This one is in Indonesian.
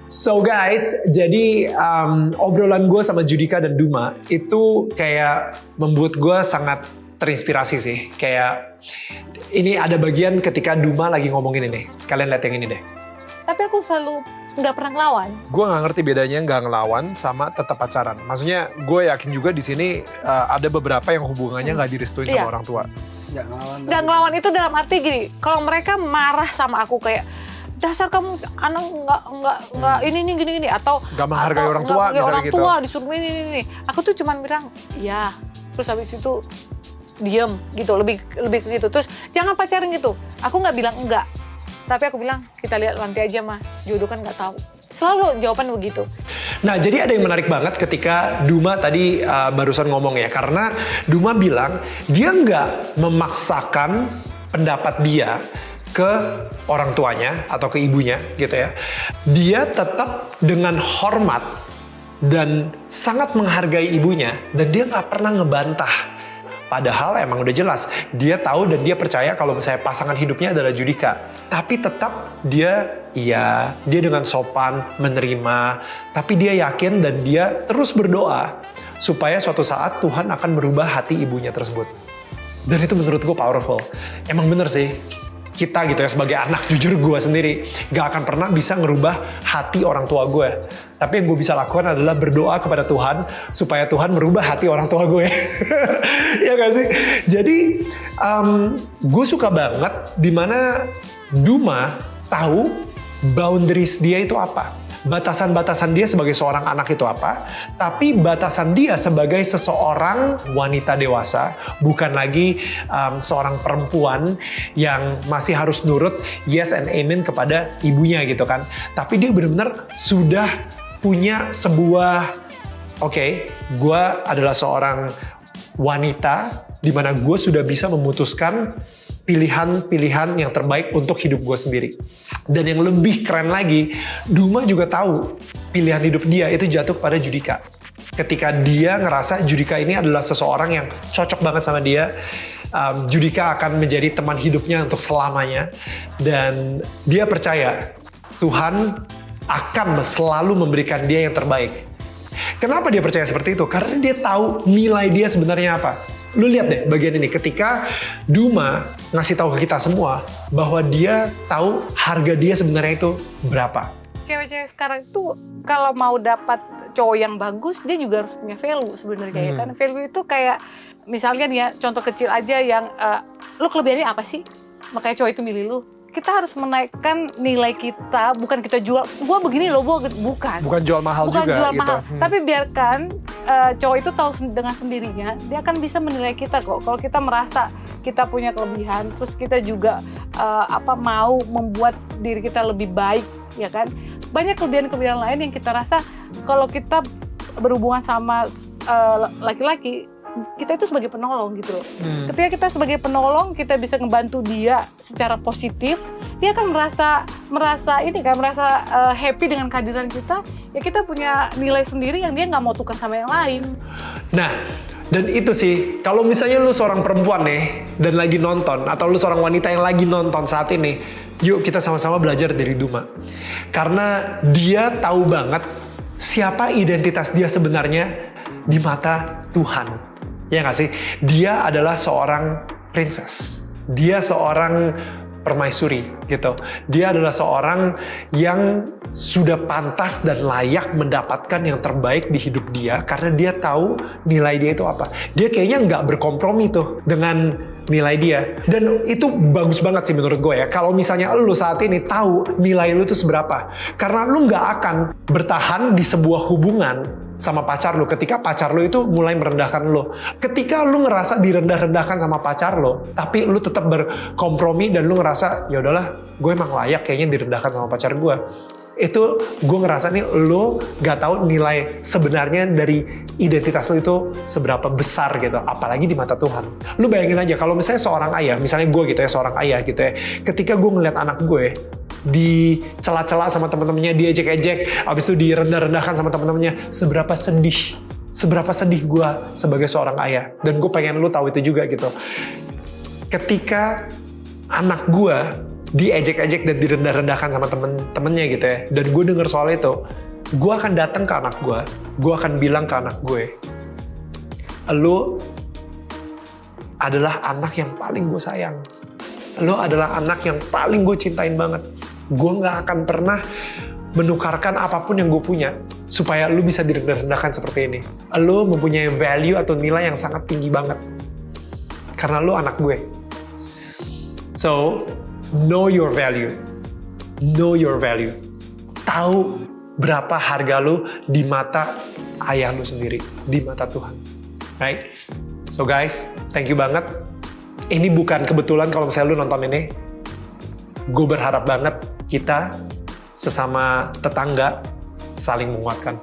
So guys, jadi obrolan gue sama Judika dan Duma itu kayak membuat gue sangat terinspirasi sih. Kayak ini ada bagian ketika Duma lagi ngomongin ini. Kalian lihat yang ini deh. Tapi aku selalu nggak pernah ngelawan. Gue nggak ngerti bedanya nggak ngelawan sama tetap pacaran. Maksudnya gue yakin juga di sini ada beberapa yang hubungannya nggak direstuin sama orang tua. Nggak ngelawan itu dalam arti gini, kalau mereka marah sama aku kayak dasar kamu anak nggak ini gini atau nggak menghargai orang tua misalnya orang gitu. Tua disuruh ini. Aku tuh cuman bilang ya, terus habis itu diem gitu, lebih ke gitu. Terus jangan pacaran gitu. Aku nggak bilang enggak, tapi aku bilang kita lihat nanti aja mah, jodoh kan nggak tahu. Selalu jawaban begitu. Nah, jadi ada yang menarik banget ketika Duma tadi barusan ngomong ya, karena Duma bilang dia nggak memaksakan pendapat dia ke orang tuanya atau ke ibunya gitu ya. Dia tetap dengan hormat dan sangat menghargai ibunya dan dia nggak pernah ngebantah. Padahal emang udah jelas, dia tahu dan dia percaya kalau misalnya pasangan hidupnya adalah Judika. Tapi tetap dia dengan sopan menerima, tapi dia yakin dan dia terus berdoa supaya suatu saat Tuhan akan merubah hati ibunya tersebut. Dan itu menurut gue powerful. Emang bener sih, kita gitu ya sebagai anak, jujur gue sendiri gak akan pernah bisa ngerubah hati orang tua gue. Tapi yang gue bisa lakukan adalah berdoa kepada Tuhan supaya Tuhan merubah hati orang tua gue. Ya gak sih? Jadi gue suka banget dimana Duma tahu boundaries dia itu apa. Batasan-batasan dia sebagai seorang anak itu apa, tapi batasan dia sebagai seseorang wanita dewasa, bukan lagi seorang perempuan yang masih harus nurut yes and amen kepada ibunya gitu kan. Tapi dia benar-benar sudah punya sebuah, gue adalah seorang wanita di mana gue sudah bisa memutuskan pilihan-pilihan yang terbaik untuk hidup gue sendiri. Dan yang lebih keren lagi, Duma juga tahu pilihan hidup dia itu jatuh kepada Judika. Ketika dia ngerasa Judika ini adalah seseorang yang cocok banget sama dia, Judika akan menjadi teman hidupnya untuk selamanya. Dan dia percaya Tuhan akan selalu memberikan dia yang terbaik. Kenapa dia percaya seperti itu? Karena dia tahu nilai dia sebenarnya apa. Lu lihat deh bagian ini, ketika Duma ngasih tahu ke kita semua bahwa dia tahu harga dia sebenarnya itu berapa. Cewek-cewek sekarang itu kalau mau dapat cowok yang bagus, dia juga harus punya value sebenarnya ya kan. Value itu kayak misalnya nih ya, contoh kecil aja yang lu kelebihannya apa sih? Makanya cowok itu milih lu. Kita harus menaikkan nilai kita, bukan kita jual, gua begini loh, bukan. Bukan jual mahal bukan juga jual gitu. Mahal. Tapi biarkan cowok itu tahu dengan sendirinya, dia akan bisa menilai kita kok. Kalau kita merasa kita punya kelebihan, terus kita juga mau membuat diri kita lebih baik, ya kan? Banyak kelebihan-kelebihan lain yang kita rasa kalau kita berhubungan sama laki-laki, kita itu sebagai penolong gitu loh. Ketika kita sebagai penolong, kita bisa ngebantu dia secara positif, dia akan merasa happy dengan kehadiran kita. Ya kita punya nilai sendiri yang dia nggak mau tukar sama yang lain. Nah, dan itu sih, kalau misalnya lu seorang perempuan nih dan lagi nonton, atau lu seorang wanita yang lagi nonton saat ini, yuk kita sama-sama belajar dari Duma. Karena dia tahu banget siapa identitas dia sebenarnya di mata Tuhan. Ya nggak sih? Dia adalah seorang princess. Dia seorang permaisuri gitu. Dia adalah seorang yang sudah pantas dan layak mendapatkan yang terbaik di hidup dia karena dia tahu nilai dia itu apa. Dia kayaknya nggak berkompromi tuh dengan nilai dia. Dan itu bagus banget sih menurut gue ya. Kalau misalnya lu saat ini tahu nilai lu itu seberapa. Karena lu nggak akan bertahan di sebuah hubungan sama pacar lu ketika pacar lu itu mulai merendahkan lu. Ketika lu ngerasa direndah-rendahkan sama pacar lu, tapi lu tetap berkompromi dan lu ngerasa ya udahlah, gue emang layak kayaknya direndahkan sama pacar gue. Itu gue ngerasa nih lu gak tahu nilai sebenarnya dari identitas lu itu seberapa besar gitu, apalagi di mata Tuhan. Lu bayangin aja kalau misalnya seorang ayah, misalnya gue gitu ya, seorang ayah gitu ya, ketika gue ngeliat anak gue dicela-cela sama teman-temannya, diejek-ejek, abis itu direndah-rendahkan sama teman-temannya, seberapa sedih gue sebagai seorang ayah. Dan gue pengen lu tahu itu juga gitu. Ketika anak gue diejek-ejek dan direndah-rendahkan sama temen-temennya gitu ya, dan gue denger soal itu, gue akan datang ke anak gue akan bilang ke anak gue, lo adalah anak yang paling gue sayang, lo adalah anak yang paling gue cintain banget, gue gak akan pernah menukarkan apapun yang gue punya supaya lo bisa direndah-rendahkan seperti ini. Lo mempunyai value atau nilai yang sangat tinggi banget karena lo anak gue. So, know your value. Know your value. Tahu berapa harga lo di mata ayah lo sendiri, di mata Tuhan. Right? So guys, thank you banget. Ini bukan kebetulan kalau misalnya lo nonton ini. Gue berharap banget kita sesama tetangga saling menguatkan.